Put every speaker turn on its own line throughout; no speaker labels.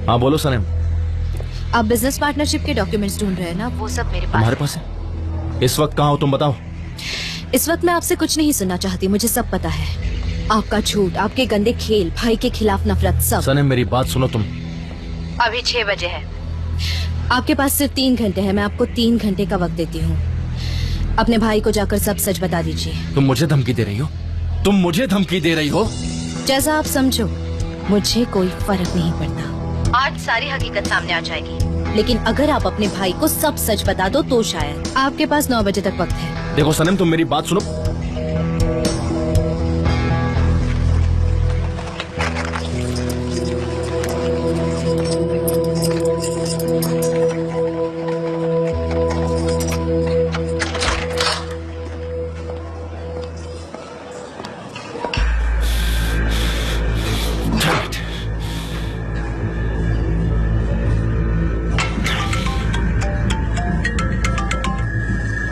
हाँ बोलो सनम।
आप बिजनेस पार्टनरशिप के डॉक्यूमेंट्स ढूंढ रहे हैं ना? वो सब मेरे पास।
तुम्हारे पास है? इस वक्त कहाँ हो तुम बताओ।
इस वक्त मैं आपसे कुछ नहीं सुनना चाहती, मुझे सब पता है। आपका झूठ, आपके गंदे खेल, भाई के खिलाफ नफरत, सब।
सनम मेरी बात सुनो तुम।
अभी 6 बजे है। आपके पास सिर्फ 3 घंटे हैं। मैं आपको 3 घंटे का वक्त देती हूँ। अपने भाई को जाकर सब सच बता दीजिए।
तुम मुझे धमकी दे रही हो? तुम मुझे धमकी दे रही हो?
जैसा आप समझो, मुझे कोई फर्क नहीं पड़ता। आज सारी हकीकत सामने आ जाएगी, लेकिन अगर आप अपने भाई को सब सच बता दो तो शायद। आपके पास 9 बजे तक वक्त है।
देखो सनम, तुम मेरी बात सुनो।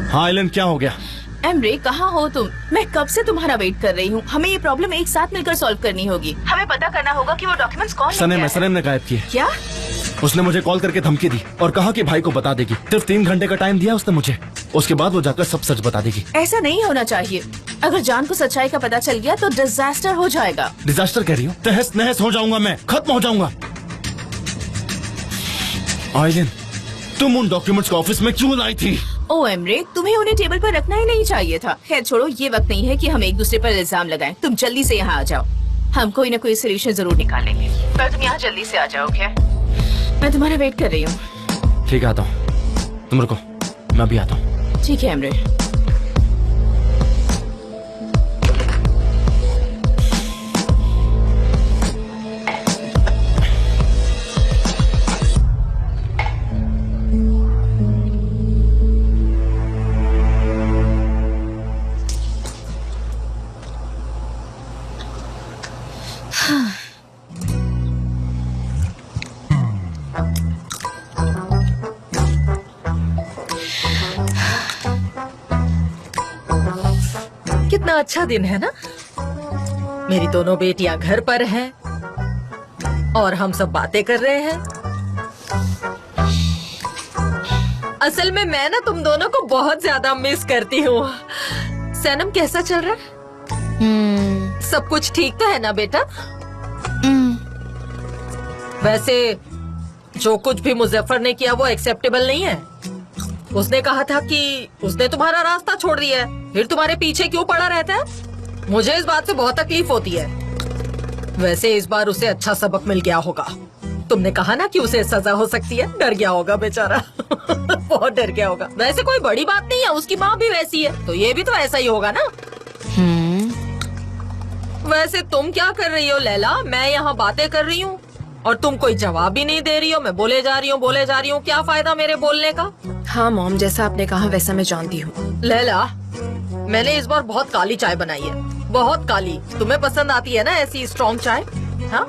हाँ आइलन, क्या हो गया?
एमरे, कहाँ हो तुम? मैं कब से तुम्हारा वेट कर रही हूँ। हमें ये प्रॉब्लम एक साथ मिलकर सॉल्व करनी होगी। हमें पता करना होगा कि वो डॉक्यूमेंट्स कौन लेके आया।
सनम ने गायब किए।
क्या?
उसने मुझे कॉल करके धमकी दी और कहा कि भाई को बता देगी। सिर्फ 3 घंटे का टाइम दिया उसने मुझे। उसके बाद वो जाकर सब सच बता देगी।
ऐसा नहीं होना चाहिए। अगर जान को सच्चाई का पता चल गया तो डिजास्टर हो जाएगा।
डिजास्टर कह रही हो? तहस नहस हो जाऊंगा मैं, खत्म हो जाऊंगा। आइलन, तुम उन डॉक्यूमेंट्स को ऑफिस में क्यों लाई थी?
ओ एमरे, तुम्हें उन्हें टेबल पर रखना ही नहीं चाहिए था। खैर छोड़ो, ये वक्त नहीं है कि हम एक दूसरे पर इल्जाम लगाएं। तुम जल्दी से यहाँ आ जाओ, हम कोई न कोई सोल्यूशन जरूर निकालेंगे। पर तुम यहाँ जल्दी से आ जाओ। क्या? मैं तुम्हारा वेट कर रही हूँ।
ठीक है, आता हूँ। तुम रुको, मैं भी आता हूँ।
ठीक है एमरे।
कितना अच्छा दिन है ना। मेरी दोनों बेटियां घर पर हैं और हम सब बातें कर रहे हैं। असल में मैं ना तुम दोनों को बहुत ज्यादा मिस करती हूँ। सनम, कैसा चल रहा है? सब कुछ ठीक तो है ना बेटा? वैसे जो कुछ भी मुजफ्फर ने किया वो एक्सेप्टेबल नहीं है। उसने कहा था कि उसने तुम्हारा रास्ता छोड़ दिया है, फिर तुम्हारे पीछे क्यों पड़ा रहता है? मुझे इस बात से बहुत तकलीफ होती है। वैसे इस बार उसे अच्छा सबक मिल गया होगा। तुमने कहा ना कि उसे सजा हो सकती है, डर गया होगा बेचारा। बहुत डर गया होगा। वैसे कोई बड़ी बात नहीं है, उसकी माँ भी वैसी है, तो ये भी तो ऐसा ही होगा ना। वैसे तुम क्या कर रही हो लैला? मैं यहाँ बातें कर रही हूँ और तुम कोई जवाब भी नहीं दे रही हो। मैं बोले जा रही हूँ। क्या फायदा मेरे बोलने का?
हाँ मॉम, जैसा आपने कहा वैसा मैं जानती हूँ।
लैला, मैंने इस बार बहुत काली चाय बनाई है, बहुत काली। तुम्हें पसंद आती है ना ऐसी स्ट्रॉन्ग चाय? हाँ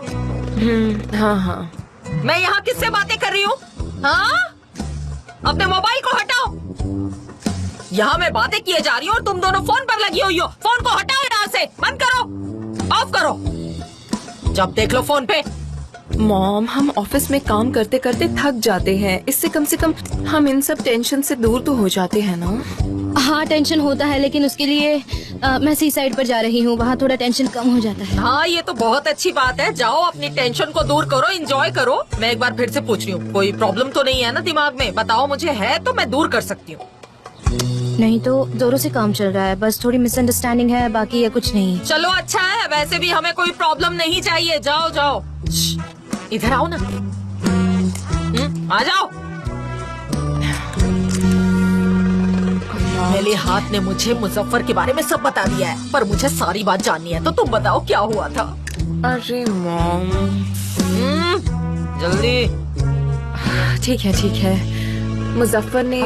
हाँ हाँ।
मैं यहाँ किससे बातें कर रही हूँ? हाँ, अपने मोबाइल को हटाओ। यहाँ मैं बातें किए जा रही हूँ और तुम दोनों फोन पर लगी हुई हो। फोन को हटाओ यहाँ से, बंद करो, ऑफ करो। जब देख लो फोन पे।
मॉम, हम ऑफिस में काम करते करते थक जाते हैं। इससे कम से कम हम इन सब टेंशन से दूर तो हो जाते हैं ना।
हाँ, टेंशन होता है, लेकिन उसके लिए मैं सी साइड पर जा रही हूँ। वहाँ थोड़ा टेंशन कम हो जाता है।
हाँ, ये तो बहुत अच्छी बात है। जाओ, अपनी टेंशन को दूर करो, एंजॉय करो। मैं एक बार फिर से पूछ रही हूँ, कोई प्रॉब्लम तो नहीं है ना दिमाग में? बताओ मुझे, है तो मैं दूर कर सकती हूँ।
नहीं तो जोरों से काम चल रहा है, बस थोड़ी मिसअंडरस्टैंडिंग है, बाकी ये कुछ नहीं।
चलो अच्छा है, वैसे भी हमें कोई प्रॉब्लम नहीं चाहिए। जाओ जाओ, इधर आओ ना। आ जाओ। मेरे हाथ ने मुझे मुजफ्फर के बारे में सब बता दिया है, पर मुझे सारी बात जाननी है। तो तुम बताओ क्या हुआ था?
अरे मॉम,
जल्दी।
ठीक है। मुजफ्फर ने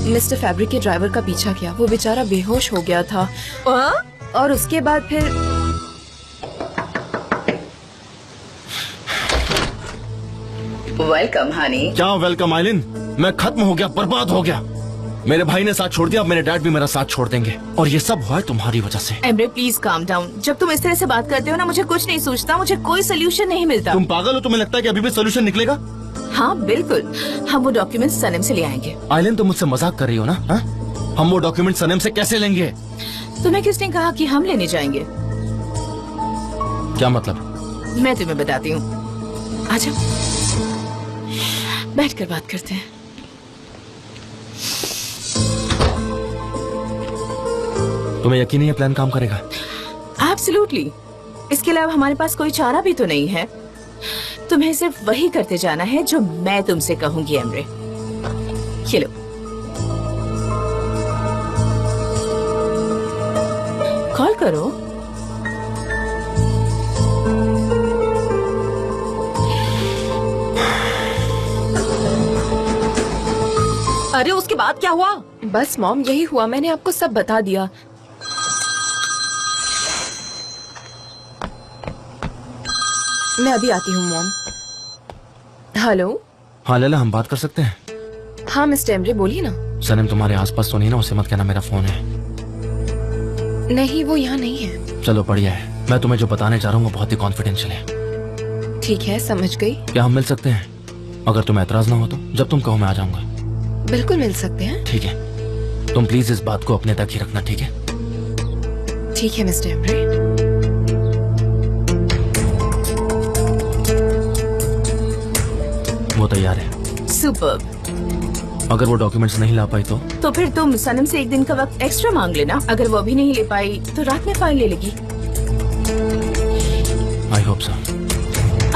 मिस्टर फैब्रिक के ड्राइवर का पीछा किया। वो बेचारा बेहोश हो गया था। और उसके बाद फिर
वेलकम हनी।
क्या वेलकम आइलिन? मैं खत्म हो गया, बर्बाद हो गया। मेरे भाई ने साथ छोड़ दिया, अब मेरे डैड भी मेरा साथ छोड़ देंगे, और ये सब हुआ है तुम्हारी वजह से।
Emre please calm down. जब तुम इस तरह से बात करते हो ना, मुझे कुछ नहीं सूझता, मुझे कोई सोल्यूशन नहीं मिलता।
तुम पागल हो? तुम्हें लगता है कि अभी भी सोल्यूशन निकलेगा?
हाँ बिल्कुल, हम वो डॉक्यूमेंट सनम से ले आएंगे।
आइलैंड, तुम मुझसे मजाक कर रही हो ना? हा? हम वो डॉक्यूमेंट सनम से कैसे लेंगे?
तुम्हें किसने कहा कि हम लेने जाएंगे?
क्या मतलब?
मैं तुम्हें बताती हूँ, आजा बैठ कर बात करते हैं।
तुम्हें यकीन नहीं है प्लान काम करेगा?
एब्सोल्युटली। इसके अलावा हमारे पास कोई चारा भी तो नहीं है। तुम्हें सिर्फ वही करते जाना है जो मैं तुमसे कहूंगी एमरे। ये लो, कॉल करो।
अरे उसके बाद क्या हुआ?
बस मॉम, यही हुआ, मैंने आपको सब बता दिया। मैं अभी आती हूँ मॉम। हेलो।
हाँ लैला, हम बात कर सकते हैं?
हाँ मिस्टर एमरे, बोलिए ना।
सनम तुम्हारे आसपास तो नहीं ना? उसे मत कहना मेरा फोन है।
नहीं, वो यहाँ नहीं है।
चलो बढ़िया है। मैं तुम्हें जो बताने जा रहा हूँ वो बहुत ही कॉन्फिडेंशियल है।
ठीक है, समझ गई।
क्या हम मिल सकते हैं? अगर तुम्हें एतराज ना हो तो। जब तुम कहो मैं आ जाऊंगा।
बिल्कुल मिल सकते हैं।
ठीक है, तुम प्लीज इस बात को अपने तक ही रखना, ठीक है?
ठीक है मिस्टर एमरे।
वो तैयार है।
सुपर्ब।
अगर वो डॉक्यूमेंट्स नहीं ला पाई तो
फिर तुम सनम से एक दिन का वक्त एक्स्ट्रा मांग लेना। अगर वो भी नहीं ले पाई तो रात में फाइल ले लेगी।
I hope so.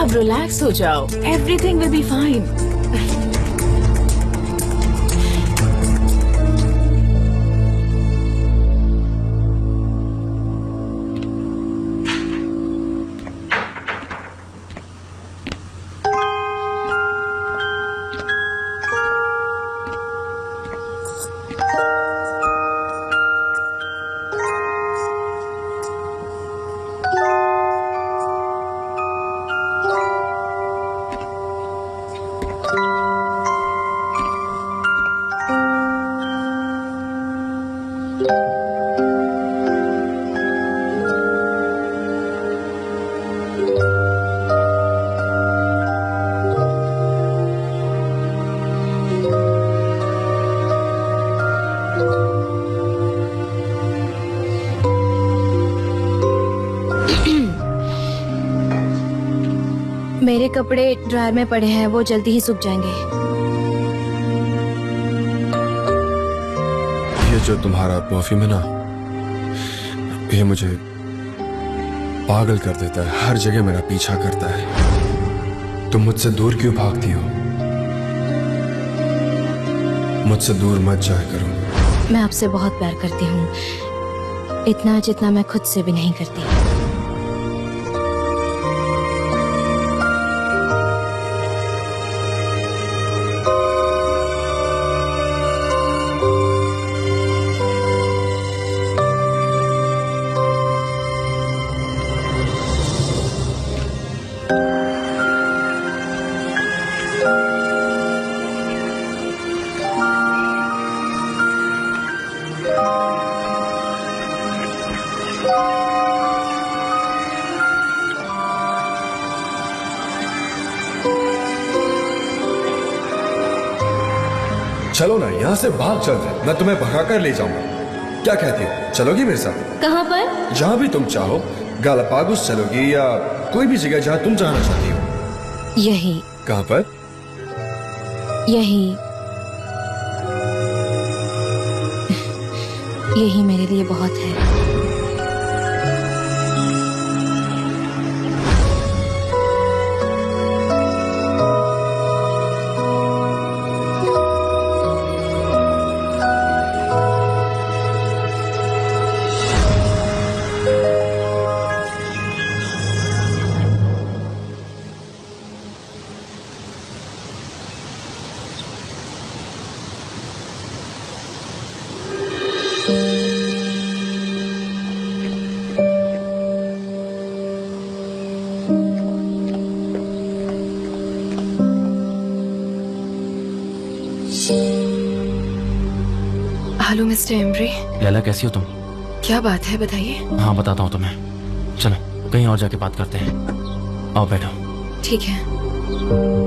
अब रिलैक्स हो जाओ, एवरीथिंग विल बी फाइन।
मेरे कपड़े ड्रायर में पड़े हैं, वो जल्दी ही सूख जाएंगे।
ये जो तुम्हारा परफ्यूम है ना, ये मुझे पागल कर देता है। हर जगह मेरा पीछा करता है। तुम मुझसे दूर क्यों भागती हो? मुझसे दूर मत जाया करो।
मैं आपसे बहुत प्यार करती हूँ, इतना जितना मैं खुद से भी नहीं करती।
चलो ना, यहाँ से भाग चलते हैं। मैं तुम्हें भगा कर ले जाऊंगा। क्या कहती हो, चलोगी मेरे साथ?
कहाँ पर?
जहाँ भी तुम चाहो। गालापागोस चलोगी या कोई भी जगह जहाँ तुम जाना चाहती हो?
यही।
कहाँ पर?
यही। यही मेरे लिए बहुत है।
हेलो मिस्टर एम्ब्रे,
लैला कैसी हो तुम?
क्या बात है बताइए।
हाँ बताता हूँ तुम्हें, चलो कहीं और जाके बात करते हैं। आओ बैठो।
ठीक है।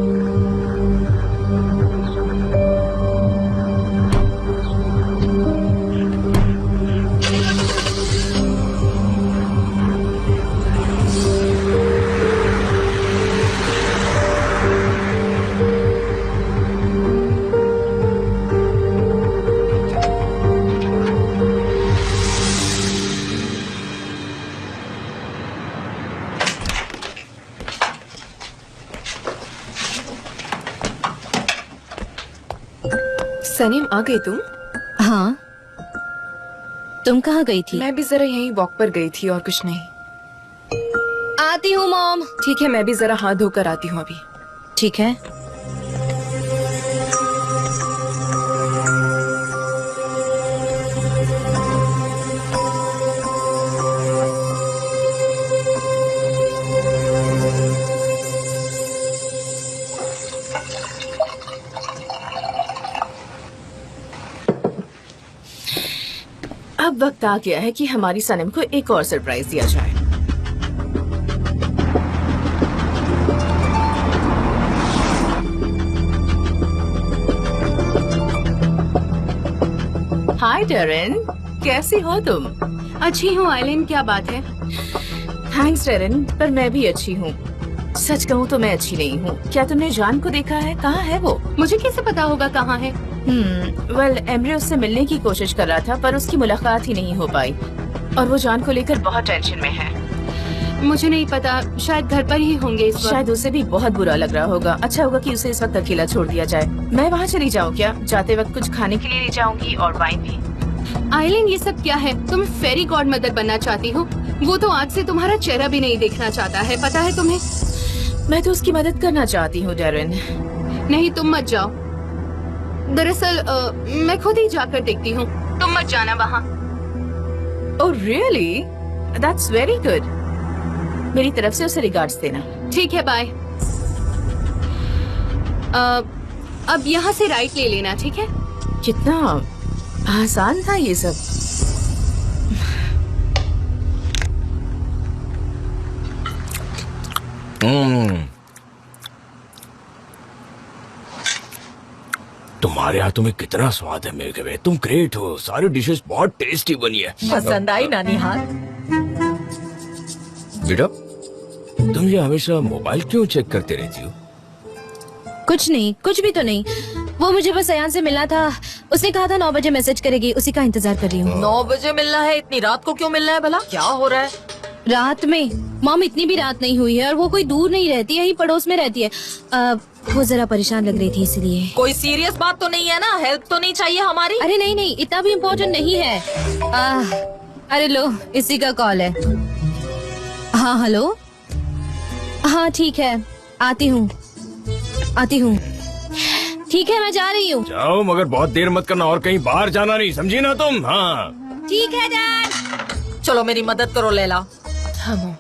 सनीम आ गई तुम?
हाँ, तुम कहाँ गई थी?
मैं भी जरा यहीं वॉक पर गई थी और कुछ नहीं।
आती हूँ मॉम।
ठीक है, मैं भी जरा हाथ धोकर आती हूँ अभी।
ठीक है।
अब वक्त आ गया है कि हमारी सनम को एक और सरप्राइज दिया जाए। हाय डेरेन, कैसी हो तुम?
अच्छी हूँ आइलिन, क्या बात है?
थैंक्स डेरेन, पर मैं भी अच्छी हूँ। सच कहूँ तो मैं अच्छी नहीं हूँ। क्या तुमने जान को देखा है? कहाँ है वो?
मुझे कैसे पता होगा कहाँ है?
वेल, एम्ब्रे उससे मिलने की कोशिश कर रहा था पर उसकी मुलाकात ही नहीं हो पाई और वो जान को लेकर बहुत टेंशन में है।
मुझे नहीं पता, शायद घर पर ही होंगे इस वक्त।
शायद उसे भी बहुत बुरा लग रहा होगा। अच्छा होगा कि उसे इस वक्त अकेला छोड़ दिया जाए। मैं वहाँ चली जाऊँ क्या? जाते वक्त कुछ खाने के लिए ले जाऊंगी और वाइन भी।
आइलिन, ये सब क्या है? तुम फेरी गॉड मदर बनना चाहती हो? वो तो आज से तुम्हारा चेहरा भी नहीं देखना चाहता है, पता है तुम्हें?
मैं तो उसकी मदद करना चाहती हूँ डेरेन।
नहीं, तुम मत जाओ। दरअसल मैं खुद ही जाकर देखती हूँ, तुम मत जाना वहाँ।
Oh really? That's very good. मेरी तरफ से उसे रिगार्ड्स देना।
ठीक है, बाय। अब यहाँ से राइट ले लेना, ठीक है?
कितना आसान था ये सब।
तुम्हारे हाथों में कितना स्वाद है मेरे वे। तुम ग्रेट हो, सारी डिशेस बहुत टेस्टी बनी है।
पसंद आई नानी हाथ?
बेटा, तुम ये हमेशा मोबाइल क्यों चेक करते रहती हो?
कुछ नहीं, कुछ भी तो नहीं। वो मुझे बस अयान से मिलना था। उसने कहा था 9 बजे मैसेज करेगी, उसी का इंतजार कर रही हूँ।
9 बजे मिलना है? इतनी रात को क्यों मिलना है भला? क्या हो रहा है?
रात में? मॉम, इतनी भी रात नहीं हुई है और वो कोई दूर नहीं रहती है, यही पड़ोस में रहती है। वो जरा परेशान लग रही थी इसलिए।
कोई सीरियस बात तो नहीं है ना? हेल्प तो नहीं चाहिए हमारी?
अरे नहीं नहीं, इतना भी इम्पोर्टेंट नहीं है। अरे लो, इसी का कॉल है। हाँ हेलो। हाँ ठीक है, आती हूँ आती हूँ। ठीक है, मैं जा रही हूँ।
जाओ, मगर बहुत देर मत करना और कहीं बाहर जाना नहीं, समझी ना तुम? हाँ
ठीक है डैड।
चलो मेरी मदद करो लैला।
हाँ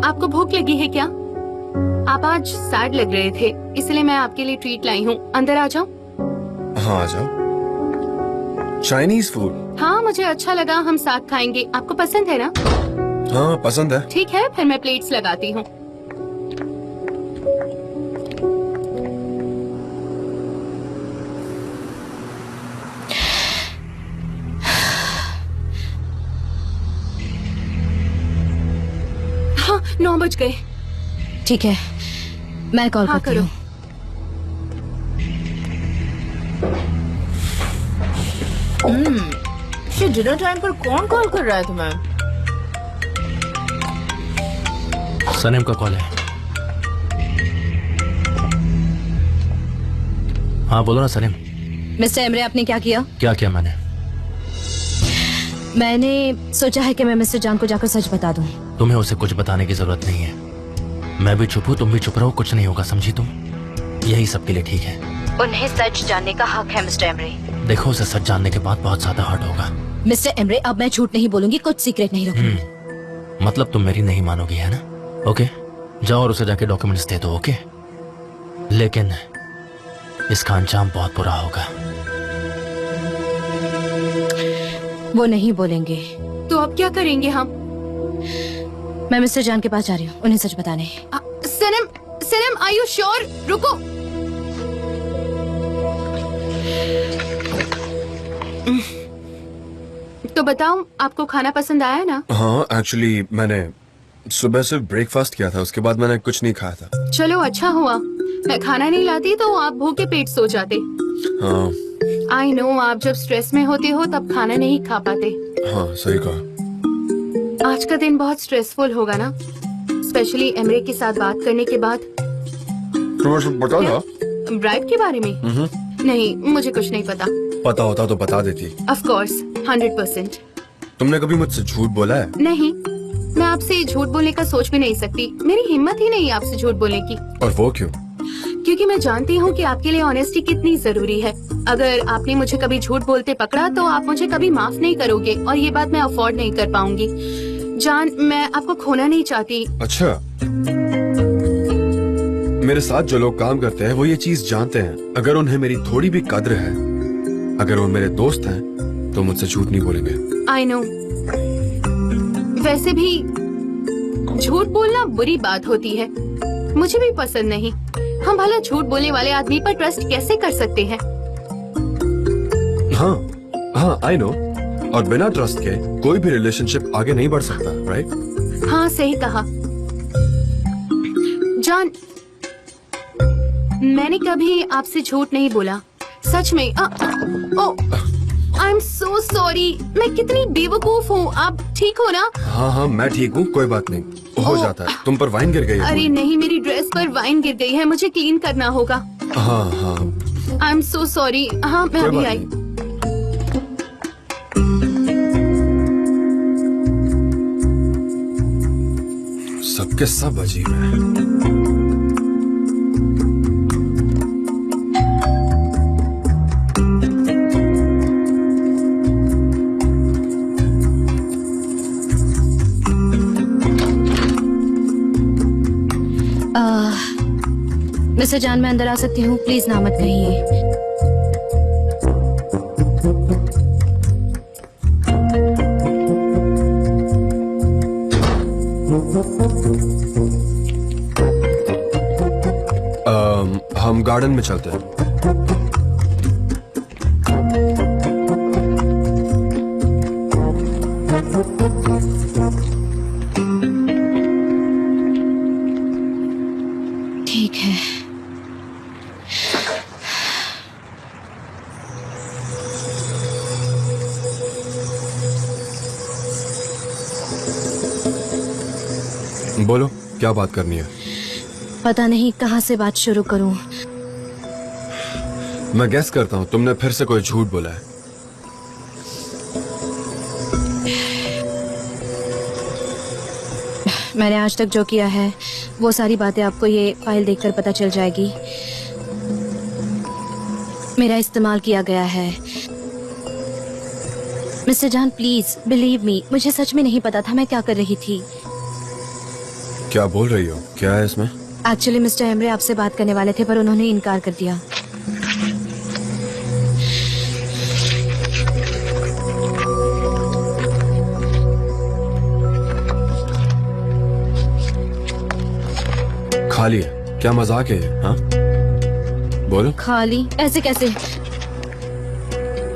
आपको भूख लगी है क्या? आप आज सैड लग रहे थे, इसलिए मैं आपके लिए ट्रीट लाई हूँ। अंदर आ जाओ।
हाँ आ जाओ। Chinese food?
हाँ, मुझे अच्छा लगा, हम साथ खाएंगे। आपको पसंद है ना?
हाँ पसंद है।
ठीक है, फिर मैं प्लेट्स लगाती हूँ। हाँ, 9 बज गए।
ठीक है, मैं कॉल
हाँ,
करती हूँ।
डिनर टाइम पर कौन कॉल कर रहा है तुम्हें?
सनम का कॉल है। हाँ बोलो ना सनम।
मिस्टर एम्ब्रे, आपने क्या किया?
क्या किया मैंने?
मैंने सोचा है कि मैं मिस्टर जान को जाकर सच बता दूं।
तुम्हें उसे कुछ बताने की जरूरत नहीं है। मैं भी चुप हूँ, तुम भी चुप रहो, कुछ नहीं होगा, समझी तुम? यही सबके लिए ठीक है।
उन्हें सच जानने का हक है मिस्टर एम्ब्रे।
देखो, उसे सच जानने के बाद बहुत ज्यादा हर्ट होगा।
मिस्टर एम्ब्रे, अब मैं झूठ नहीं बोलूंगी, कुछ सीक्रेट नहीं रखूंगी।
मतलब तुम मेरी नहीं मानोगी, है ना? ओके, जाओ और उसे जाके डॉक्यूमेंट्स दे दो। ओके, लेकिन इसका अंजाम बहुत बुरा होगा।
वो नहीं बोलेंगे।
तो अब क्या करेंगे हम?
मैं मिस्टर जान के पास जा रही हूँ उन्हें सच बताने।
सनम, सनम, आर यू श्योर? रुको। तो बताओ, आपको खाना पसंद आया ना?
हाँ, एक्चुअली मैंने सुबह सिर्फ ब्रेकफास्ट किया था, उसके बाद मैंने कुछ नहीं खाया था।
चलो अच्छा हुआ, मैं खाना नहीं लाती तो आप भूखे पेट सो जाते।
हाँ
आई नो, आप जब स्ट्रेस में होते हो तब खाना नहीं खा पाते।
हाँ, सही कहा।
आज का दिन बहुत स्ट्रेसफुल होगा ना, स्पेशली एमरे के साथ बात करने के बाद।
तुम्हें सब पता था?
ब्राइड के बारे में? नहीं, मुझे कुछ नहीं पता।
पता होता तो बता देती।
Of course, 100%।
तुमने कभी मुझसे झूठ बोला है?
नहीं, मैं आपसे झूठ बोलने का सोच भी नहीं सकती। मेरी हिम्मत ही नहीं आपसे झूठ बोलने की।
और वो क्यों?
क्योंकि मैं जानती हूँ कि आपके लिए ऑनेस्टी कितनी जरूरी है। अगर आपने मुझे कभी झूठ बोलते पकड़ा तो आप मुझे कभी माफ नहीं करोगे, और ये बात मैं अफोर्ड नहीं कर पाऊंगी। जान, मैं आपको खोना नहीं चाहती।
अच्छा, मेरे साथ जो लोग काम करते हैं वो ये चीज जानते हैं, अगर उन्हें मेरी थोड़ी भी कद्र है, अगर वो मेरे दोस्त हैं, तो मुझसे झूठ नहीं बोलेंगे।
आई नो, वैसे भी झूठ बोलना बुरी बात होती है, मुझे भी पसंद नहीं। हम भला झूठ बोलने वाले आदमी पर ट्रस्ट कैसे कर सकते हैं?
हाँ हाँ, आई नो। और बिना ट्रस्ट के कोई भी रिलेशनशिप आगे नहीं बढ़ सकता, राइट?
हाँ, सही कहा। जान, मैंने कभी आपसे झूठ नहीं बोला, सच में। आई एम सो सॉरी, मैं कितनी बेवकूफ हूँ। आप ठीक हो ना?
हाँ हाँ, मैं ठीक हूँ, कोई बात नहीं, हो जाता है। तुम पर वाइन गिर गई है।
अरे नहीं, मेरी ड्रेस पर वाइन गिर गई है, मुझे क्लीन करना होगा।
हाँ हाँ,
आई एम सो सॉरी। हाँ, मैं
कोई
अभी
बात
आई।
सबके सब अजीब है।
मिस्टर जान, मैं अंदर आ सकती हूँ? प्लीज ना मत कहिए।
हम गार्डन में चलते हैं।
ठीक है।
बोलो, क्या बात करनी है?
पता नहीं कहाँ से बात शुरू करूँ।
मैं गेस करता हूँ तुमने फिर से कोई झूठ बोला है।
मैंने आज तक जो किया है वो सारी बातें आपको ये फाइल देखकर पता चल जाएगी। मेरा इस्तेमाल किया गया है। मिस्टर जान, प्लीज बिलीव मी, मुझे सच में नहीं पता था मैं क्या कर रही थी।
क्या बोल रही हो? क्या है इसमें?
एक्चुअली मिस्टर एमरे आपसे बात करने वाले थे पर उन्होंने इनकार कर दिया।
खाली है क्या? मजाक है? हाँ बोलो।
खाली? ऐसे कैसे?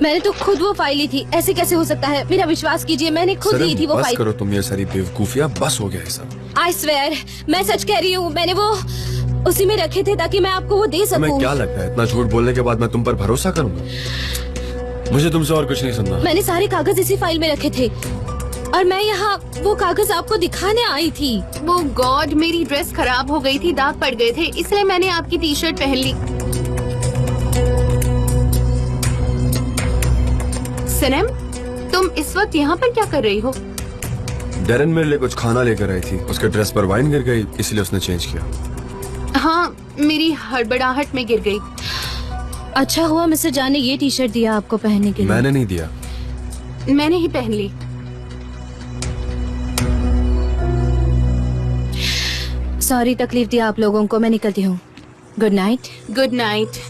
मैंने तो खुद वो फाइल ली थी, ऐसे कैसे हो सकता है? मेरा विश्वास कीजिए, मैंने खुद ली थी वो
बस
फाइल।
करो तुम ये सारी बेवकूफियां, बस हो गया है सब।
आई स्वेयर, मैं सच कह रही हूँ, मैंने वो उसी में रखे थे ताकि मैं आपको वो दे सकूं।
तुम्हें क्या लगता है इतना झूठ बोलने के बाद मैं तुम पर भरोसा करूंगा? मुझे तुमसे और कुछ नहीं सुनना।
मैंने सारे कागज इसी फाइल में रखे थे और मैं यहाँ वो कागज आपको दिखाने आई थी।
वो गॉड, मेरी ड्रेस खराब हो गई थी, दाग पड़ गए थे, इसलिए मैंने आपकी टी शर्ट पहन ली। सनम, तुम इस वक्त यहाँ पर क्या कर रही हो?
डेरन मेरे लिए कुछ खाना लेकर आई थी, उसके ड्रेस पर वाइन गिर गई, इसलिए उसने चेंज किया।
हाँ, मेरी हड़बड़ाहट में गिर गई।
अच्छा हुआ मिस्टर जान ने ये टी शर्ट दिया आपको पहनने के लिए।
मैंने नहीं दिया।
मैंने ही पहन ली।
सॉरी तकलीफ दिया आप लोगों को, मैं निकलती हूँ। Good night.
Good night.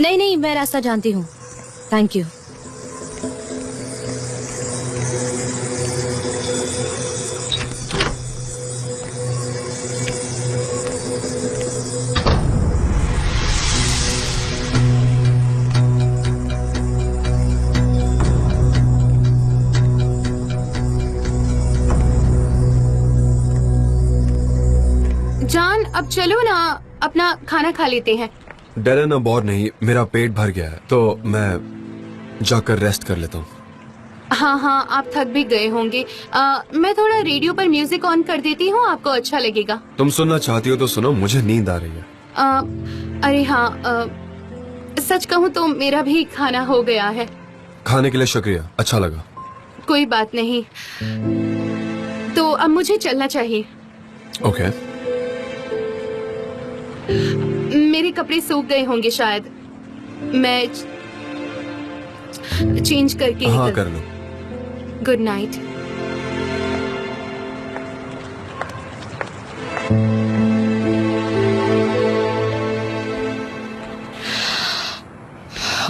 नहीं नहीं, मैं रास्ता जानती हूँ। Thank you.
जान अब चलो ना, अपना खाना खा लेते हैं।
डैरन अब और नहीं, मेरा पेट भर गया है तो मैं जाकर रेस्ट कर लेता हूँ।
हाँ हाँ, आप थक भी गए होंगे। मैं थोड़ा रेडियो पर म्यूजिक ऑन कर देती हूँ, आपको अच्छा लगेगा।
तुम सुनना चाहती हो तो सुनो, मुझे नींद आ रही है।
अरे हाँ, सच कहूँ तो मेरा भी खाना हो गया है।
खाने के लिए शुक्रिया, अच्छा लगा।
कोई बात नहीं, तो अब मुझे चलना चाहिए।
ओके।
मेरे कपड़े सूख गए होंगे शायद, मैं चेंज करके
हाँ कर लो।
Good night.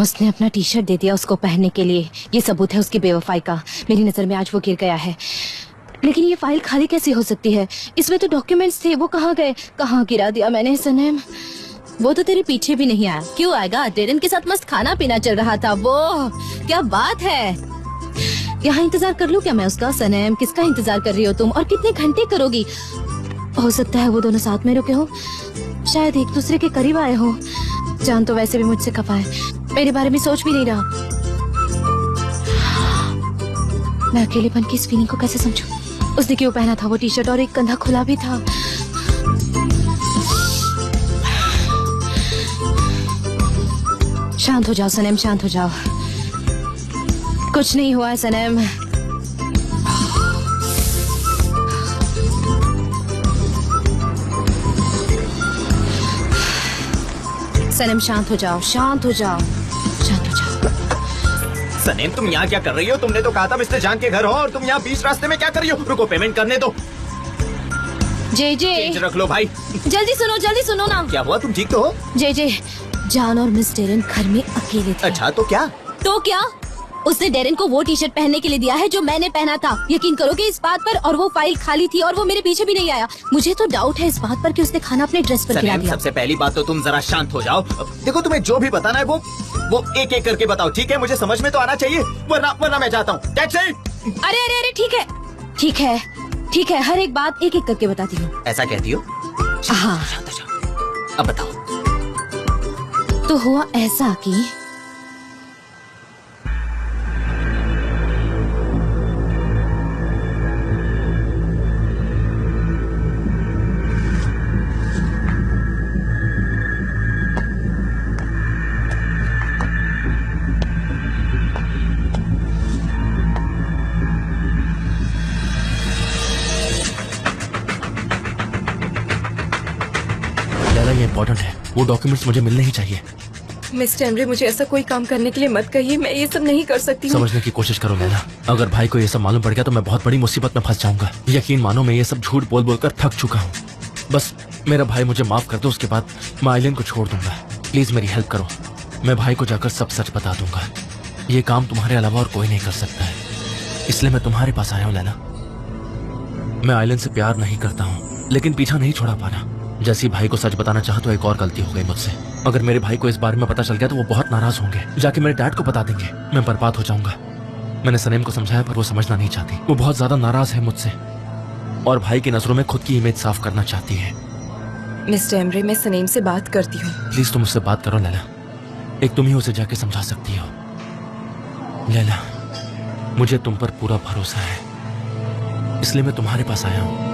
उसने अपना टी शर्ट दे दिया उसको पहनने के लिए। ये सबूत है उसकी बेवफाई का। मेरी नजर में आज वो गिर गया है। लेकिन ये फाइल खाली कैसे हो सकती है? इसमें तो डॉक्यूमेंट्स थे, वो कहाँ गए? कहाँ गिरा दिया मैंने सनम? वो तो तेरे पीछे भी नहीं आया। क्यों आएगा? डेरन के साथ मस्त खाना पीना चल रहा था। वो क्या बात है? यहाँ इंतजार कर लूं क्या मैं उसका? सनम, किसका इंतजार कर रही हो तुम और कितने घंटे करोगी? हो सकता है वो दोनों साथ में रुके हो, शायद एक दूसरे के करीब आए हो। जान तो वैसे भी मुझसे खफा है, मेरे बारे में सोच भी नहीं रहा। मैं अकेलेपन की इस फीलिंग को कैसे समझूं? उसने क्यों पहना था वो टी शर्ट और एक कंधा खुला भी था? शांत हो जाओ सनम, शांत हो जाओ। कुछ नहीं हुआ है सनम। सनम शांत हो जाओ, शांत हो जाओ, शांत हो जाओ।
सनेम तुम यहाँ क्या कर रही हो? तुमने तो कहा था मिस्टर जान के घर हो और तुम यहाँ बीच रास्ते में क्या कर रही हो? रुको, पेमेंट करने दो।
जे
चेंज रख लो भाई।
जल्दी सुनो ना।
क्या हुआ, तुम ठीक तो हो?
जे जान और मिस डेरन घर में अकेले थे।
अच्छा तो क्या?
तो क्या? उसने डेरन को वो टी शर्ट पहनने के लिए दिया है जो मैंने पहना था। यकीन करोगे इस बात पर? और वो फाइल खाली थी और वो मेरे पीछे भी नहीं आया। मुझे तो डाउट है इस बात पर कि उसने खाना अपने ड्रेस पर खिला दिया।
सबसे पहली बात तो तुम जरा शांत हो जाओ। देखो, तुम्हें जो भी बताना है वो एक एक करके बताओ, ठीक है? मुझे समझ में तो आना चाहिए, वरना मैं जाता हूँ।
अरे ठीक है, हर एक बात एक एक करके बताती हूँ।
ऐसा कहती हो?
हाँ।
शांत हो जाओ, अब बताओ।
तो हुआ ऐसा कि
ये इम्पोर्टेंट है, वो डॉक्यूमेंट्स मुझे मिलने ही चाहिए।
मिस्टर एमरे, मुझे ऐसा कोई काम करने के लिए मत कहिए, मैं ये सब नहीं कर सकती हूँ।
समझने की कोशिश करो लैला, अगर भाई को ये सब मालूम पड़ गया तो मैं बहुत बड़ी मुसीबत में फंस जाऊंगा। यकीन मानो मैं ये सब झूठ बोल बोल कर थक चुका हूँ। बस मेरा भाई मुझे माफ कर दो, उसके बाद मैं आइलैंड को छोड़ दूंगा। प्लीज मेरी हेल्प करो, मैं भाई को जाकर सब सच बता दूंगा। ये काम तुम्हारे अलावा और कोई नहीं कर सकता है, इसलिए मैं तुम्हारे पास आया हूँ लैला। मैं आइलैंड से प्यार नहीं करता हूँ, लेकिन पीछा नहीं छोड़ा पा रहा। जैसी भाई को सच बताना चाहा तो एक और गलती हो गई मुझसे। अगर मेरे भाई को इस बारे में पता चल गया तो वो बहुत नाराज होंगे, जाके मेरे डैड को बता देंगे, मैं बर्बाद हो जाऊंगा। मैंने सनेम को समझाया पर वो समझना नहीं चाहती। वो बहुत ज्यादा नाराज है मुझसे और भाई की नजरों में खुद की इमेज साफ करना चाहती है।
मिस्टर एमरे, मैं सनेम से बात करती हूँ।
प्लीज तुम उससे बात करो लैला, एक तुम ही उसे जाके समझा सकती हो। लैला, मुझे तुम पर पूरा भरोसा है, इसलिए मैं तुम्हारे पास आया हूँ।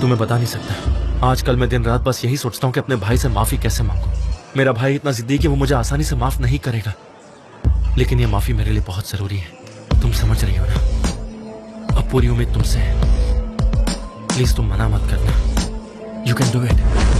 तुम्हें बता नहीं सकता, आजकल मैं दिन रात बस यही सोचता हूँ कि अपने भाई से माफी कैसे मांगूं। मेरा भाई इतना जिद्दी कि वो मुझे आसानी से माफ नहीं करेगा, लेकिन ये माफी मेरे लिए बहुत जरूरी है। तुम समझ रही हो ना? अब पूरी उम्मीद तुमसे है, प्लीज तुम मना मत करना। You can do it.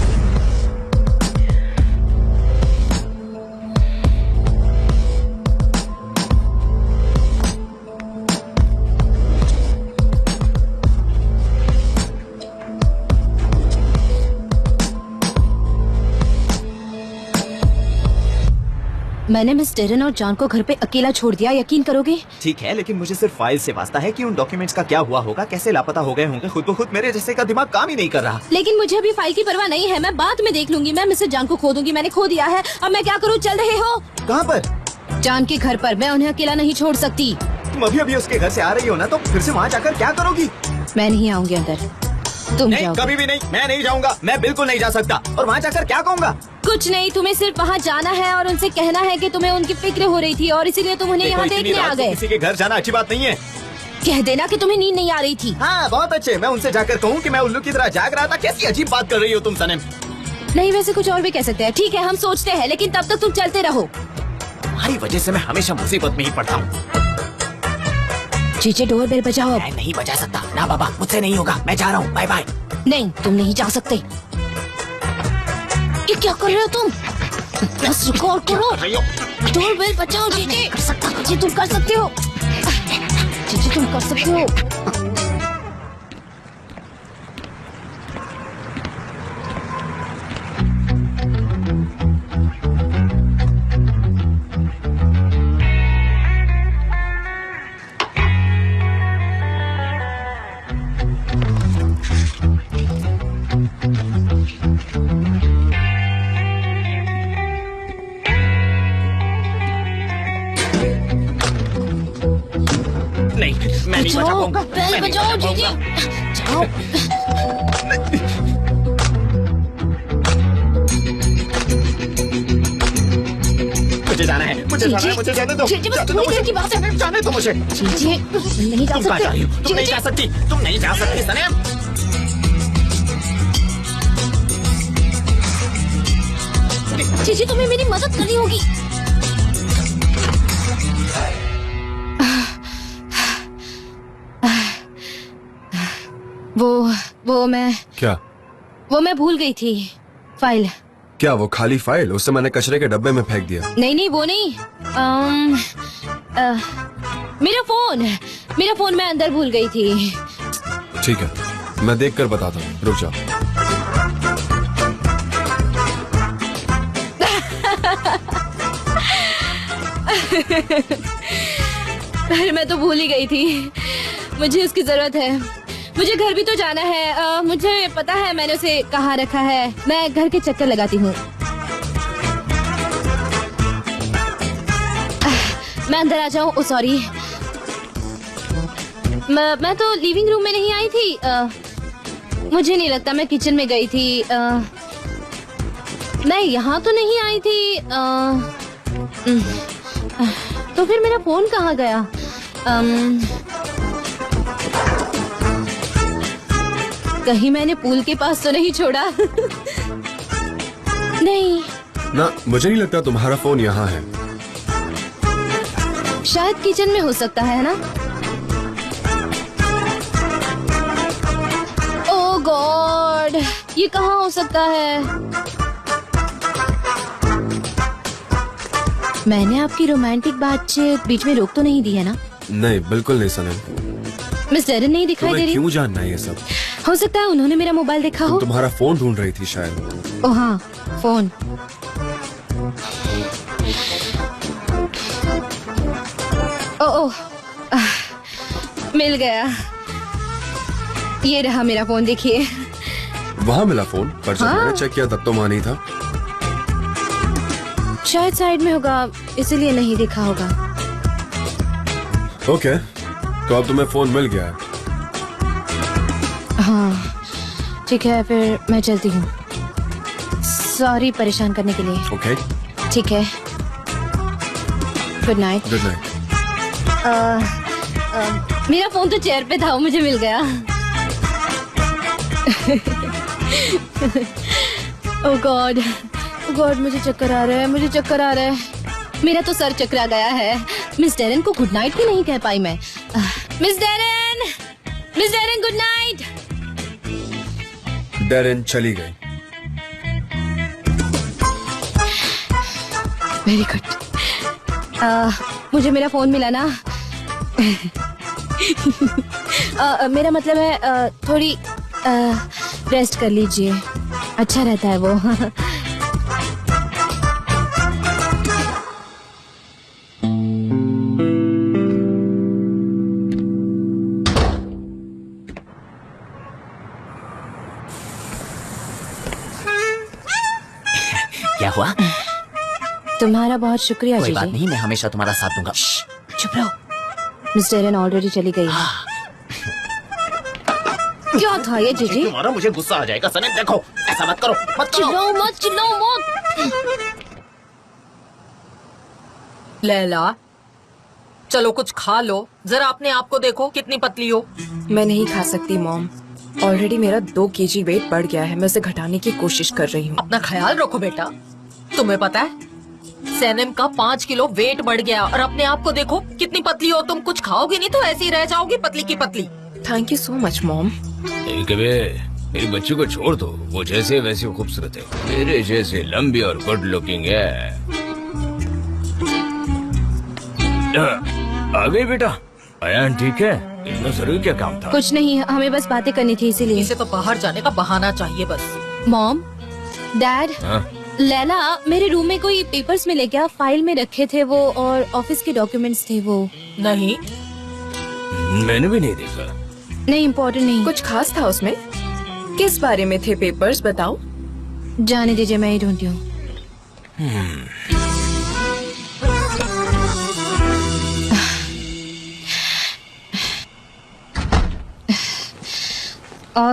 मैंने मिस डेरन और जॉन को घर पे अकेला छोड़ दिया, यकीन करोगे?
ठीक है, लेकिन मुझे सिर्फ फाइल से वास्ता है कि उन डॉक्यूमेंट्स का क्या हुआ होगा, कैसे लापता हो गए होंगे। खुद ब खुद मेरे जैसे का दिमाग काम ही नहीं कर रहा।
लेकिन मुझे अभी फाइल की परवाह नहीं है, मैं बाद में देख लूंगी। मैं मिसेस जॉन को खो दूंगी, मैंने खो दिया है। अब मैं क्या करूँ? चल रहे हो?
कहाँ पर?
जॉन के घर पर। मैं उन्हें अकेला नहीं छोड़ सकती।
तुम अभी अभी उसके घर से आ रही हो ना, तो फिर से वहाँ जाकर क्या करोगी?
मैं नहीं आऊंगी अंदर, तुम
नहीं,
जाओगे।
कभी भी नहीं, मैं नहीं जाऊंगा, मैं बिल्कुल नहीं जा सकता। और वहाँ जाकर क्या कहूँगा?
कुछ नहीं, तुम्हें सिर्फ वहाँ जाना है और उनसे कहना है कि तुम्हें उनकी फिक्र हो रही थी और इसीलिए तुम उन्हें
देखो,
यहाँ
इतनी
देखने आ
रात को
गए।
किसी के घर जाना अच्छी बात नहीं है।
कह देना कि तुम्हें नींद नहीं आ रही थी।
हाँ, बहुत अच्छे। मैं उनसे जाकर कहूँ कि मैं उल्लू की तरह जाग रहा था। कैसी अजीब बात कर रही हो तुम सनम।
नहीं, वैसे कुछ और भी कह सकते हैं। ठीक है, हम सोचते हैं, लेकिन तब तक तुम चलते रहो।
तुम्हारी वजह से मैं हमेशा मुसीबत में ही पड़ता हूँ।
चीचे, डोर बेल बजाओ अब।
मैं नहीं बजा सकता ना बाबा, मुझसे नहीं होगा। मैं जा रहा हूँ, बाय बाय।
नहीं, तुम नहीं जा सकते। ये क्या कर रहे हो तुम? बस रिकॉर्ड करो। डोर बेल बजाओ चीचे। चीचे, तुम कर सकते हो। चीचे, तुम कर सकते हो।
नहीं, मैं नहीं बजा
बजाओ,
पाऊंगा।
बेल
मैं नहीं
बजाओ
बजा
चीचे।
पाऊंगा।
जाओ।
मुझे जाना है, मुझे जाना है, मुझे जाने दो।
चीचे, बस
जाने दो
थोड़ी
मुझे।
देर की बात है।
जाने दो मुझे।
चीचे, तुम नहीं जा
तुम कहाँ जा रही हो?
सकते।
तुम नहीं जा सकती, तुम नहीं जा सकती सनम।
चीचे, तुम्हें मेरी मदद करनी होगी। वो मैं
क्या?
वो मैं भूल गई थी फाइल।
क्या वो खाली फाइल? उसे मैंने कचरे के डब्बे में फेंक दिया।
नहीं नहीं, वो नहीं। मेरा फोन मैं अंदर भूल गई थी।
ठीक है, मैं देख कर बताता हूँ, रुक जाओ।
अरे मैं तो भूल ही गई थी। मुझे उसकी जरूरत है। मुझे घर भी तो जाना है। मुझे पता है मैंने उसे कहाँ रखा है। मैं घर के चक्कर लगाती हूँ। मैं अंदर आ जाऊँ? ओ सॉरी, मैं तो लिविंग रूम में नहीं आई थी। मुझे नहीं लगता, मैं किचन में गई थी। मैं यहाँ तो नहीं आई थी। तो फिर मेरा फोन कहाँ गया? कहीं मैंने पूल के पास तो नहीं छोड़ा? नहीं,
ना, मुझे नहीं लगता तुम्हारा फोन यहाँ है।
शायद किचन में हो सकता है ना। ओह गॉड, ये कहाँ हो सकता है? मैंने आपकी रोमांटिक बातचीत बीच में रोक तो नहीं दी है ना?
नहीं, बिल्कुल नहीं सनम।
मिस डेरन नहीं दिखाई दे
तुम्हें
रही?
क्यों जानना है ये सब?
हो सकता है उन्होंने मेरा मोबाइल देखा हो।
तुम्हारा फोन ढूंढ रही थी शायद।
ओ हाँ, फोन। ओह, मिल गया। ये रहा मेरा फोन, देखिए।
वहाँ मिला फोन, पर जब
हाँ।
मैंने चेक किया तब तो वहाँ नहीं था।
शायद साइड में होगा, इसीलिए नहीं दिखा होगा।
ओके, तो अब तुम्हें फोन मिल गया है।
हाँ ठीक है, फिर मैं चलती हूँ। सॉरी परेशान करने के लिए।
ओके,
ठीक है, गुड नाइट।
Good night.
मेरा फोन तो चेयर पे था, वो मुझे मिल गया। ओह गॉड, गॉड, मुझे चक्कर आ रहा है, मुझे चक्कर आ रहा है। मेरा तो सर चकरा गया है। मिस डेरन को गुड नाइट भी नहीं कह पाई मैं। Miss Darren, miss Darren, good night.
Darren चली गई।
Very good. मुझे मेरा फोन मिला ना। मेरा मतलब है थोड़ी रेस्ट कर लीजिए, अच्छा रहता है वो।
क्या हुआ?
तुम्हारा बहुत शुक्रिया
कोई बात
जीजी।
नहीं, मैं हमेशा तुम्हारा साथ दूंगा।
चुप रहो। मिस डेरेन ऑलरेडी चली गई है। क्या था ये जीजी?
तुम्हारा मुझे गुस्सा आ जाएगा सनम, देखो ऐसा मत करो, मत करो।
चिल्लाओ मत।
लैला, चलो कुछ खा लो, जरा अपने आप को देखो कितनी पतली हो।
मैं नहीं खा सकती मॉम, ऑलरेडी मेरा 2 kg वेट बढ़ गया है। मैं उसे घटाने की कोशिश कर रही हूँ।
अपना ख्याल रखो बेटा। तुम्हें पता है सैनम का 5 किलो वेट बढ़ गया और अपने आप को देखो कितनी पतली हो। तुम कुछ खाओगे नहीं तो ऐसे ही रह जाओगी पतली की पतली।
Thank you so much mom.
मेरी बच्ची को छोड़ दो, वो जैसे वैसे खूबसूरत है, मेरे जैसे लंबी और गुड लुकिंग है। आ गई बेटा? अयान ठीक है? इतना जरूरी क्या काम था?
कुछ नहीं, हमें बस बातें करनी थी इसीलिए।
इसे तो बाहर जाने का बहाना चाहिए बस।
मॉम, डैड,
हाँ?
लैला मेरे रूम में कोई पेपर्स मिले क्या? फाइल में रखे थे वो और ऑफिस के डॉक्यूमेंट्स थे वो।
नहीं,
मैंने भी नहीं देखा।
नहीं, इम्पोर्टेंट नहीं।
कुछ खास था उसमें? किस बारे में थे पेपर्स, बताओ।
जाने दीजिए, मैं ही ढूंढती हूँ।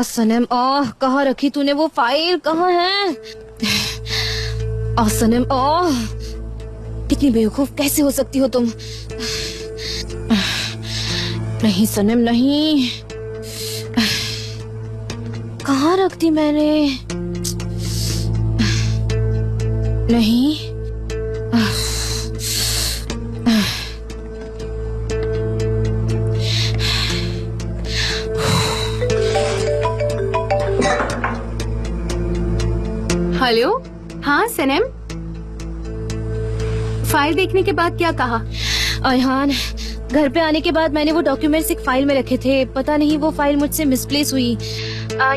सनम, कहाँ रखी तूने वो फाइल? कहाँ है? सनम, कितनी बेवकूफ कैसे हो सकती हो तुम? नहीं सनम, नहीं। कहाँ रख दी मैंने? नहीं।
हेलो, हाँ सनम, फाइल देखने के बाद क्या कहा?
अयहान, घर पे आने के बाद मैंने वो डॉक्यूमेंट्स एक फाइल में रखे थे। पता नहीं वो फाइल मुझसे मिसप्लेस हुई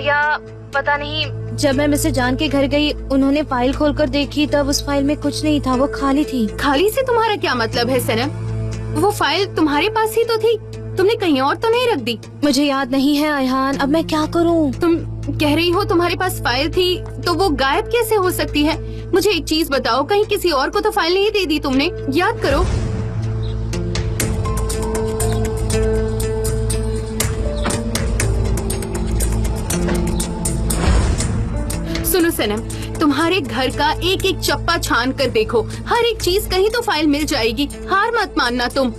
या पता नहीं, जब मैं मिस्टर जान के घर गई उन्होंने फाइल खोलकर देखी तब उस फाइल में कुछ नहीं था, वो खाली थी।
खाली से तुम्हारा क्या मतलब है सनम? वो फाइल तुम्हारे पास ही तो थी, तुमने कहीं और तो नहीं रख दी?
मुझे याद नहीं है अयहान, अब मैं क्या करूं?
तुम कह रही हो तुम्हारे पास फाइल थी, तो वो गायब कैसे हो सकती है? मुझे एक चीज बताओ, कहीं किसी और को तो फाइल नहीं दे दी तुमने? याद करो। सुनो सनम, तुम्हारे घर का एक एक चप्पा छान कर देखो, हर एक चीज कहीं तो फाइल मिल जाएगी। हार मत मानना तुम।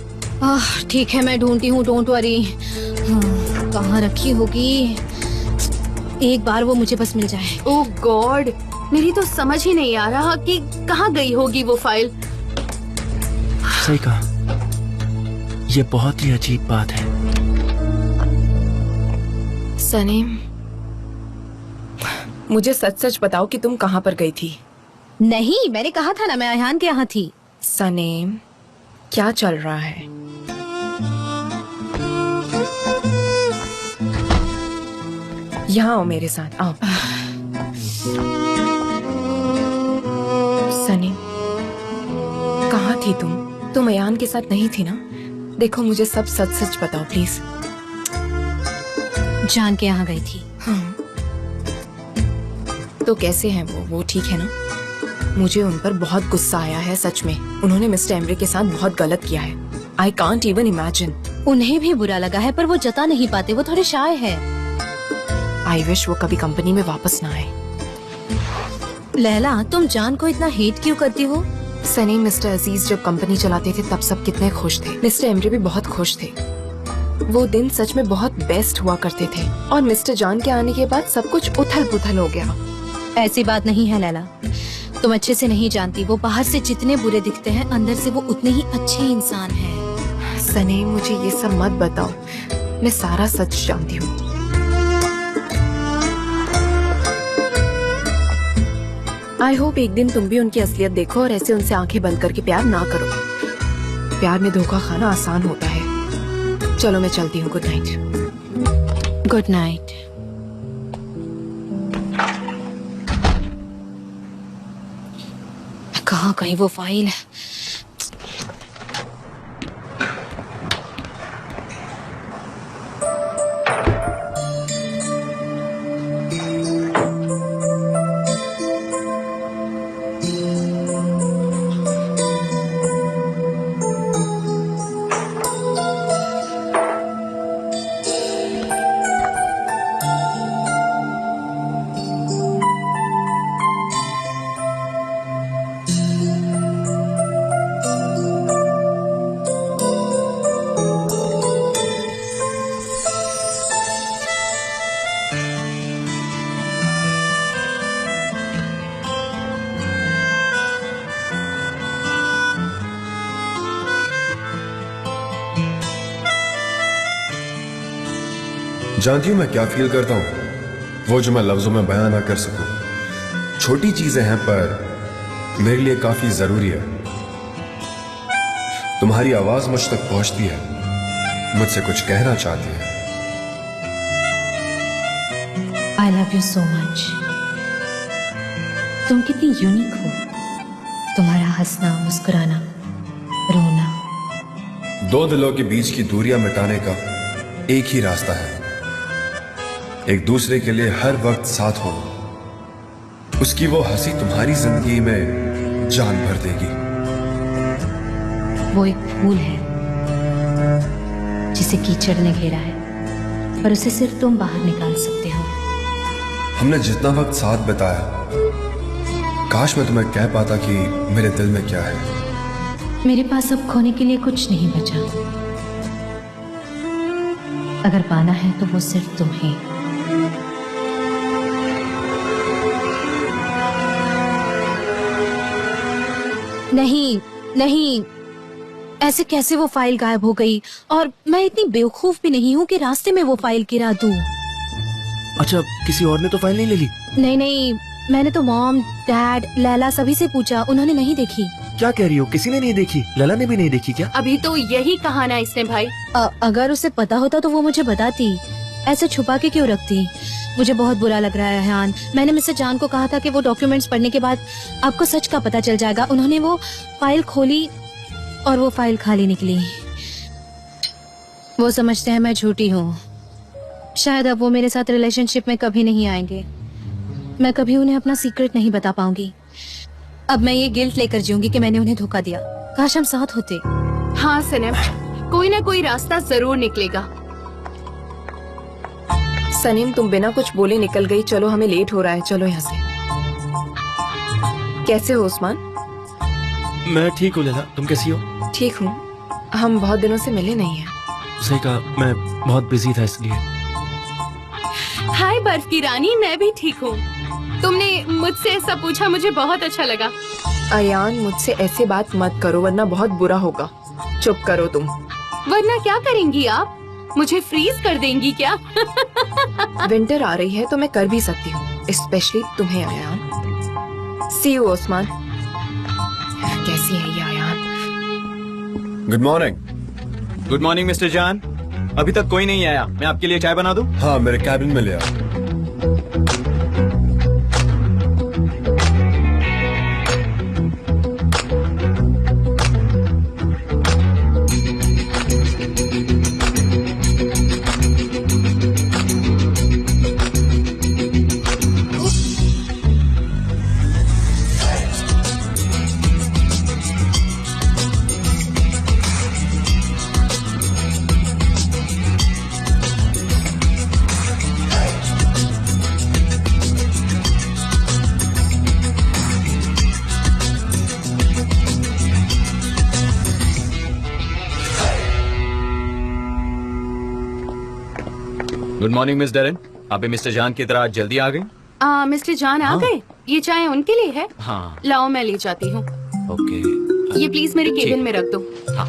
ठीक है, मैं ढूंढती हूँ, डोंट वरी। कहाँ रखी होगी? एक बार वो मुझे बस मिल जाए।
ओह गॉड, मेरी तो समझ ही नहीं आ रहा कि कहाँ गई होगी वो फाइल।
सही कहा, ये बहुत ही अजीब बात है।
सनीम, मुझे सच सच बताओ कि तुम कहाँ पर गई थी?
नहीं, मैंने कहा था ना मैं अयहान के यहाँ थी।
सनीम, क्या चल रहा है? यहाँ आओ मेरे साथ, आओ। सनीम, कहाँ थी तुम? तुम अयान के साथ नहीं थी ना? देखो मुझे सब सच सच बताओ प्लीज।
जान के यहाँ गई थी।
हाँ। तो कैसे हैं वो ठीक है ना? मुझे उन पर बहुत गुस्सा आया है, सच में। उन्होंने मिस्टर एमरे के साथ बहुत गलत किया है। I can't even imagine.
उन्हें भी बुरा लगा है पर वो जता नहीं पाते, वो थोड़े शाय है।
आई विश वो कभी कंपनी में वापस ना आए।
लैला, तुम जान को इतना हेट क्यों करती हो?
सनी, मिस्टर अजीज जब कंपनी चलाते थे तब सब कितने खुश थे। मिस्टर एमरे भी बहुत खुश थे। वो दिन सच में बहुत बेस्ट हुआ करते थे और मिस्टर जान के आने के बाद सब कुछ उथल पुथल हो गया।
ऐसी बात नहीं है लैला, तुम अच्छे से नहीं जानती। वो बाहर से जितने बुरे दिखते हैं अंदर से वो उतने ही अच्छे इंसान हैं।
सनी, मुझे ये सब मत बताओ, मैं सारा सच जानती हूँ। आई होप एक दिन तुम भी उनकी असलियत देखो और ऐसे उनसे आंखें बंद करके प्यार ना करो। प्यार में धोखा खाना आसान होता है। चलो मैं चलती हूँ, गुड नाइट।
Good night. कहाँ कहीं वो फाइल?
जानती हूँ मैं क्या फील करता हूँ, वो जो मैं लफ्जों में बयान ना कर सकूं। छोटी चीजें हैं पर मेरे लिए काफी जरूरी है। तुम्हारी आवाज मुझ तक पहुंचती है, मुझसे कुछ कहना चाहती है।
I love you so much. तुम कितनी यूनिक हो। तुम्हारा हंसना, मुस्कुराना, रोना।
दो दिलों के बीच की दूरियां मिटाने का एक ही रास्ता है, एक दूसरे के लिए हर वक्त साथ हो। उसकी वो हंसी तुम्हारी जिंदगी में जान भर देगी।
वो एक फूल है जिसे कीचड़ ने घेरा है, पर उसे सिर्फ तुम बाहर निकाल सकते हो।
हमने जितना वक्त साथ बिताया, काश मैं तुम्हें कह पाता कि मेरे दिल में क्या है।
मेरे पास अब खोने के लिए कुछ नहीं बचा। अगर पाना है तो वो सिर्फ तुम्हें। नहीं नहीं, ऐसे कैसे वो फाइल गायब हो गई? और मैं इतनी बेवकूफ भी नहीं हूँ कि रास्ते में वो फाइल गिरा दूं।
अच्छा, किसी और ने तो फाइल नहीं ले ली?
नहीं नहीं, मैंने तो मॉम, डैड, लैला सभी से पूछा, उन्होंने नहीं देखी।
क्या कह रही हो? किसी ने नहीं देखी? लला ने भी नहीं देखी क्या?
अभी तो यही कहा ना इसने भाई।
अगर उसे पता होता तो वो मुझे बताती। ऐसे छुपा के क्यों रखती? मुझे बहुत बुरा लग रहा है रेहान। मैंने मिस्टर जान को कहा था कि वो डॉक्यूमेंट्स पढ़ने के बाद आपको सच का पता चल जाएगा। उन्होंने वो फाइल खोली और वो फाइल खाली निकली। वो समझते हैं मैं झूठी हूँ। शायद अब वो मेरे साथ रिलेशनशिप में कभी नहीं आएंगे। मैं कभी उन्हें अपना सीक्रेट नहीं बता पाऊंगी। अब मैं ये गिल्ट लेकर जीऊंगी कि मैंने उन्हें धोखा दिया। काश हम साथ होते।
हाँ सनम, कोई ना कोई रास्ता जरूर निकलेगा।
सनीम, तुम बिना कुछ बोले निकल गई। चलो, हमें लेट हो रहा है, चलो यहाँ से। कैसे हो उस्मान?
मैं ठीक हूँ लला, तुम कैसी हो?
ठीक हूँ। हम बहुत दिनों से मिले नहीं हैं।
सही कहा, मैं बहुत बिजी था इसलिए।
हाय बर्फ की रानी, मैं भी ठीक हूँ। तुमने मुझसे ऐसा पूछा, मुझे बहुत अच्छा लगा।
अयान, मुझसे ऐसे बात मत करो वरना बहुत बुरा होगा। चुप करो तुम।
वरना क्या करेंगी आप? मुझे फ्रीज कर देंगी क्या?
विंटर आ रही है तो मैं कर भी सकती हूँ, स्पेशली तुम्हें अयान। सी यू उस्मान। कैसी है ये Ayaan?
Good morning.
Good morning mister John. अभी तक कोई नहीं आया, मैं आपके लिए चाय बना दूं?
हाँ, मेरे कैबिन में ले आओ।
Good morning miss Darren. आप मिस्टर जान की तरह आज जल्दी आ गई?
मिस्टर जान आ गए? ये चाय उनके लिए है?
हाँ।
लाओ, मैं ले जाती हूँ।
ओके।
ये प्लीज मेरे केबिन में रख दो।
हाँ।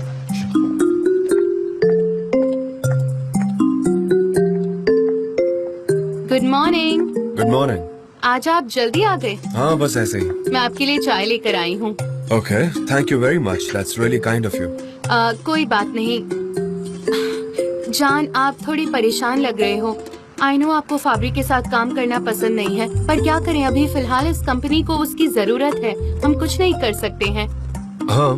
Good morning.
Good morning.
आज आप जल्दी आ गए?
हाँ, बस ऐसे ही।
मैं आपके लिए चाय लेकर आई हूँ।
Okay, thank you very much, that's really kind of you.
कोई बात नहीं। जान, आप थोड़ी परेशान लग रहे हो। आई नो आपको फैब्रिक के साथ काम करना पसंद नहीं है, पर क्या करें, अभी फिलहाल इस कंपनी को उसकी जरूरत है। हम कुछ नहीं कर सकते हैं।
हाँ,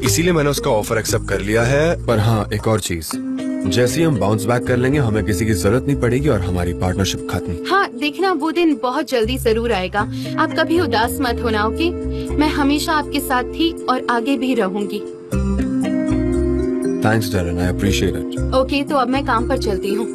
इसीलिए मैंने उसका ऑफर एक्सेप्ट कर लिया है। पर हाँ, एक और चीज, जैसे ही हम बाउंस बैक कर लेंगे, हमें किसी की जरूरत नहीं पड़ेगी और हमारी पार्टनरशिप खत्म।
हाँ, देखना वो दिन बहुत जल्दी जरूर आएगा। आप कभी उदास मत होना, ओके? मैं हमेशा आपके साथ थी और आगे भी रहूंगी।
Thanks Darren, I appreciate it.
Okay, तो अब मैं काम पर चलती हूँ।